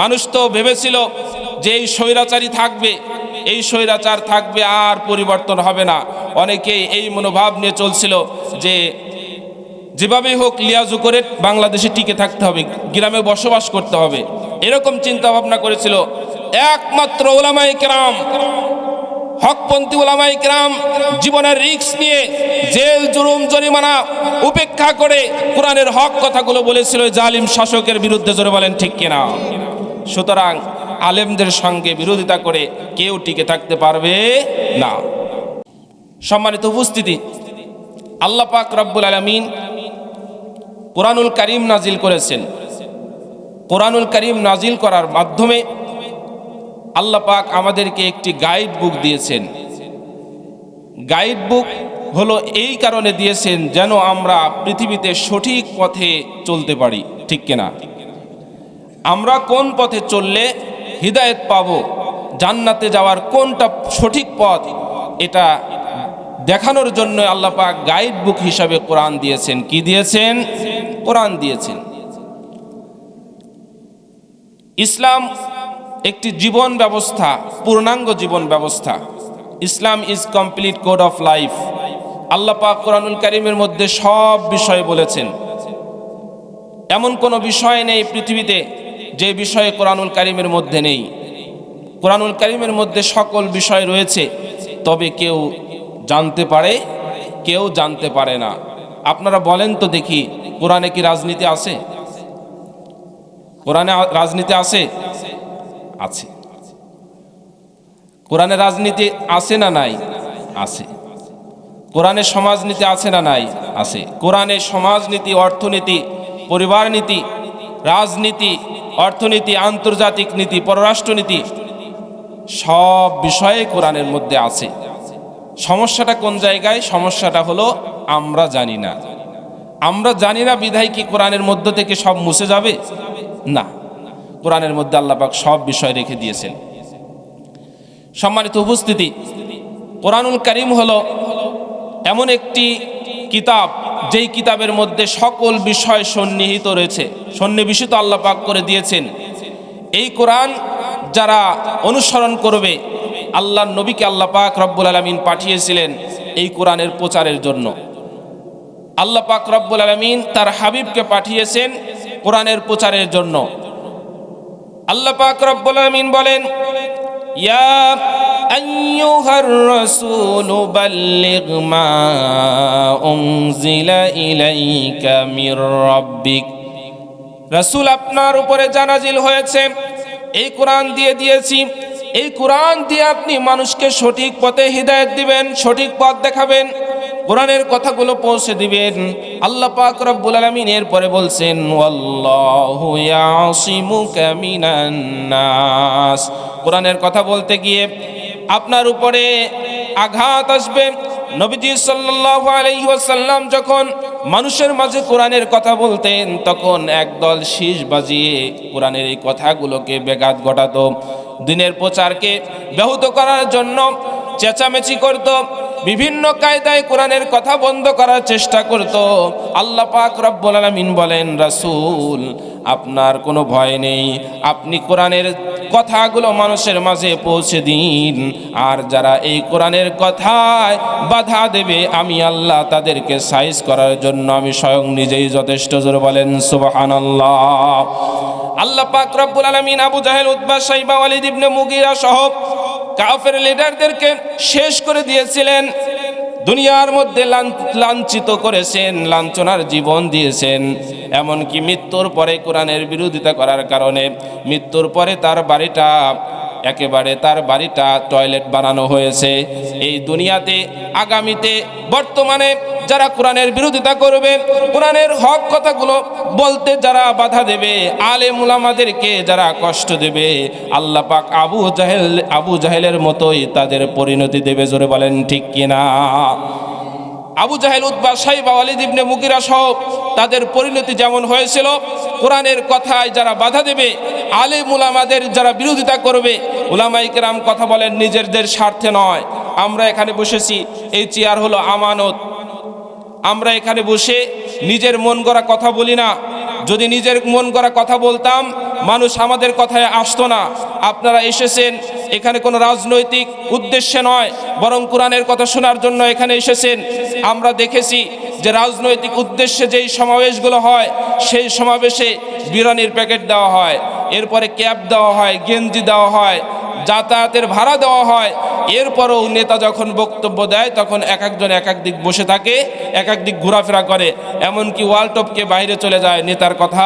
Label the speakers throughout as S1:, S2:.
S1: মানুষ তো ভেবেছিল যে এই স্বৈরাচারী থাকবে, এই স্বৈরাচার থাকবে, আর পরিবর্তন হবে না। অনেকেই এই মনোভাব নিয়ে চলছিল যে যেভাবেই হোক লিয়াজু করে বাংলাদেশে টিকে থাকতে হবে, গ্রামে বসবাস করতে হবে, এরকম চিন্তা ভাবনা করেছিল। একমাত্র ওলামায়ে কেরাম, হকপন্থী ওলামায়ে কেরাম জীবনের রিস্ক নিয়ে জেল জুলুম জরিমানা উপেক্ষা করে কোরআনের হক কথাগুলো বলেছিল জালিম শাসকের বিরুদ্ধে। জোরে বলেন ঠিক কিনা? সুতরাং আলেমদের সঙ্গে বিরোধিতা করে কেউ টিকে থাকতে পারবে না। সম্মানিত উপস্থিতি, আল্লাহ পাক রব্বুল আলামিন কোরআনুল কারীম নাজিল করেছেন। কোরআনুল কারীম নাজিল করার মাধ্যমে আল্লাহ পাক আমাদেরকে একটি গাইড বুক দিয়েছেন। গাইড বুক হলো এই কারণে দিয়েছেন যেন আমরা পৃথিবীতে সঠিক পথে চলতে পারি, ঠিক কিনা? আমরা কোন পথে চললে হিদায়াত পাবো, জান্নাতে যাওয়ার কোনটা সঠিক পথ, এটা দেখানোর জন্য আল্লাহ পাক গাইড বুক হিসাবে কোরআন দিয়েছেন। কি দিয়েছেন? কোরআন দিয়েছেন। ইসলাম একটি জীবন ব্যবস্থা, পূর্ণাঙ্গ জীবন ব্যবস্থা। Islam is complete code of life. আল্লাহ পাক কোরআনুল কারীমের মধ্যে সব বিষয় বলেছেন। এমন কোনো বিষয় নেই পৃথিবীতে যে বিষয়ে কোরআনুল কারীমের মধ্যে নেই। কোরআনুল কারীমের মধ্যে সকল বিষয় রয়েছে, তবে কেউ জানতে পারে, কেউ জানতে পারে না। আপনারা বলেন তো দেখি, কোরআনে কি রাজনীতি আছে? কোরআনে রাজনীতি আছে? আছে। কোরআনে রাজনীতি আছে না নাই? আছে। কোরআনে সমাজনীতি আছে না নাই? আছে। কোরআনে সমাজনীতি, অর্থনীতি, পরিবার নীতি, রাজনীতি, অর্থনীতি, আন্তর্জাতিক নীতি, পররাষ্ট্রনীতি, সব বিষয়ে কোরআনের মধ্যে আছে। সমস্যাটা কোন জায়গায়? সমস্যাটা হলো আমরা জানি না। আমরা জানি না বিধায় কি কোরআনের মধ্য থেকে সব মুছে যাবে? না, কোরআনের মধ্যে আল্লাহ পাক সব বিষয় রেখে দিয়েছেন। সম্মানিত উপস্থিতি, কোরআনুল কারীম হলো এমন একটি কিতাব যেই কিতাবের মধ্যে সকল বিষয় সন্নিহিত রয়েছে, সন্নিবেশিত আল্লাহ পাক করে দিয়েছেন। এই কোরআন যারা অনুসরণ করবে, আল্লাহর নবীকে আল্লাহ পাক রব্বুল আলামিন পাঠিয়েছিলেন এই কোরআনের প্রচারের জন্য। আল্লাহ পাক রব্বুল আলামিন তার হাবিবকে পাঠিয়েছেন কোরআনের প্রচারের জন্য। আল্লাহ পাক রব্বুল আলামিন বলেন, ইয়া আইয়ুহার রাসূলু বাল্লিগ মা উনজিলা ইলাইকা মির রাব্বিক। রাসূল, আপনার উপরে যা নাজিল হয়েছে এই কোরআন দিয়ে দিয়েছি। এই কোরআন দিয়ে আপনি মানুষকে সঠিক পথে হিদায়াত দিবেন, সঠিক পথ দেখাবেন, কোরআনের কথাগুলো পৌঁছে দিবেন। আল্লাহ পাক রব্বুল আলামিন এরপরে বলছেন, ওয়াল্লাহু ইয়াসিমুকা মিনান নাস। কোরআনের কথা বলতে গিয়ে আপনার উপরে আঘাত আসবে। নবীজি সাল্লাল্লাহু আলাইহি ওয়াসাল্লাম যখন মানুষের মাঝে কোরআনের কথা বলতেন, তখন একদল শীষ বাজিয়ে কোরআনের এই কথাগুলোকে ব্যাঘাত ঘটাতো, দিনের প্রচারকে ব্যাহত করার জন্য চেঁচামেচি করত, বিভিন্ন কায়দায় কোরআনের কথা বন্ধ করার চেষ্টা করত। আল্লাহ পাক রব্বুল আলামিন বলেন, রাসূল, আপনার কোনো ভয় নেই, আপনি কোরআনের কথাগুলো মানুষের মাঝে পৌঁছে দিন। আর যারা এই কোরআনের কথায় বাধা দেবে, আমি আল্লাহ তাদেরকে সাইজ করার জন্য আমি স্বয়ং নিজেই যথেষ্ট। জোরে বলেন সুবহানাল্লাহ। আল্লাহ পাক রব্বুল আলামিন আবু জাহেল, উতবা, শাইবা, ওয়ালিদ ইবনে মুগীরা সহ কাফের লিডারদেরকে শেষ করে দিয়েছিলেন, দুনিয়ার মধ্যে লাঞ্ছিত করেছেন, লাঞ্ছনার জীবন দিয়েছেন। এমনকি মৃত্যুর পরে কোরআনের বিরোধিতা করার কারণে মৃত্যুর পরে তার বাড়িটা টয়লেট বানানো হয়েছে। এই দুনিয়াতে, আগামীতে, বর্তমানে যারা কোরআনের বিরোধিতা করবে, কোরআনের হক কথাগুলো বলতে যারা বাধা দেবে, আলেম উলামাদেরকে যারা কষ্ট দেবে, আল্লাহ পাক আবু জাহেলের মতোই তাদের পরিণতি দেবে। জোরে বলেন ঠিক কিনা? আবু জাহেল, উতবা, শাইবা, ওয়ালিদ ইবনে মুগীরা সহ তাদের পরিণতি যেমন হয়েছিল, কোরআনের কথায় যারা বাধা দেবে, আলেম উলামাদের যারা বিরোধিতা করবে, উলামায়ে কেরাম কথা বলেন নিজেদের স্বার্থে নয়। আমরা এখানে বসেছি, এই চেয়ার হলো আমানত। আমরা এখানে বসে নিজের মন গড়া কথা বলি না। যদি নিজের মন গড়া কথা বলতাম মানুষ আমাদের কথায় আসতো না। আপনারা এসেছেন এখানে কোনো রাজনৈতিক উদ্দেশ্যে নয়, বরং কোরআনের কথা শোনার জন্য এখানে এসেছেন। আমরা দেখেছি যে রাজনৈতিক উদ্দেশ্যে যেই সমাবেশগুলো হয়, সেই সমাবেশে বিরিয়ানির প্যাকেট দেওয়া হয়, এরপরে ক্যাপ দেওয়া হয়, গেঞ্জি দেওয়া হয়, যাতায়াতের ভাড়া দেওয়া হয়। এরপরও নেতা যখন বক্তব্য দেয় তখন এক একজন এক এক দিক বসে থাকে, এক এক দিক ঘোরাফেরা করে, এমনকি ওয়াল টপকে বাইরে চলে যায়, নেতার কথা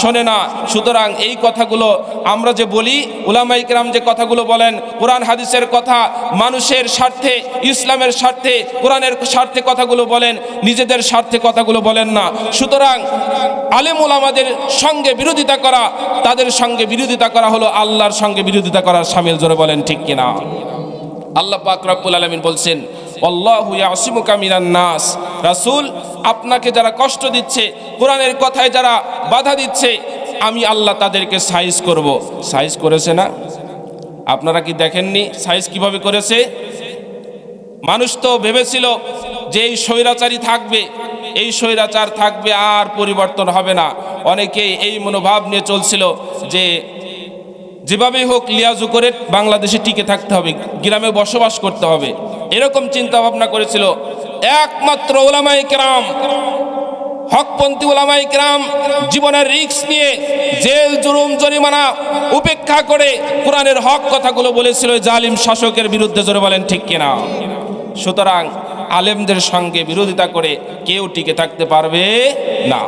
S1: শোনে না। সুতরাং এই কথাগুলো আমরা যে বলি, উলামায়ে কেরাম যে কথাগুলো বলেন, কোরআন হাদিসের কথা, মানুষের স্বার্থে, ইসলামের স্বার্থে, কোরআনের স্বার্থে কথাগুলো বলেন, নিজেদের স্বার্থে কথাগুলো বলেন না। সুতরাং আলেম ওলামাদের সঙ্গে বিরোধিতা করা, তাদের সঙ্গে বিরোধিতা করা হলো আল্লাহর সঙ্গে বিরোধিতা করার শামিল। জোরে বলেন ঠিক কিনা? আল্লাহ পাক রব্বুল আলামিন বলছেন, আল্লাহু ইয়াসিমুকা মিনান নাস। রাসূল, আপনাকে যারা কষ্ট দিচ্ছে, কোরআনের কথায় যারা বাধা দিচ্ছে, আমি আল্লাহ তাদেরকে সাইজ করব। সাইজ করেছে না? আপনারা কি দেখেননি সাইজ কিভাবে করেছে? মানুষ তো ভেবেছিল যে এই স্বৈরাচারী থাকবে, এই স্বৈরাচার থাকবে, আর পরিবর্তন হবে না। অনেকেই এই মনোভাব নিয়ে চলছিল যে যেভাবেই হোক লিয়াজু করে বাংলাদেশে টিকে থাকতে হবে, গ্রামে বসবাস করতে হবে, এরকম চিন্তা ভাবনা করেছিল। একমাত্র উলামায়ে কেরাম, হকপন্থী উলামায়ে কেরাম জীবনের রিস্ক নিয়ে জেল জুলুম জরিমানা উপেক্ষা করে কোরআনের হক কথাগুলো বলেছিল জালিম শাসকের বিরুদ্ধে। জোরে বলেন ঠিক কিনা? সুতরাং আলেমদের সঙ্গে বিরোধিতা করে কেউ টিকে থাকতে পারবে না।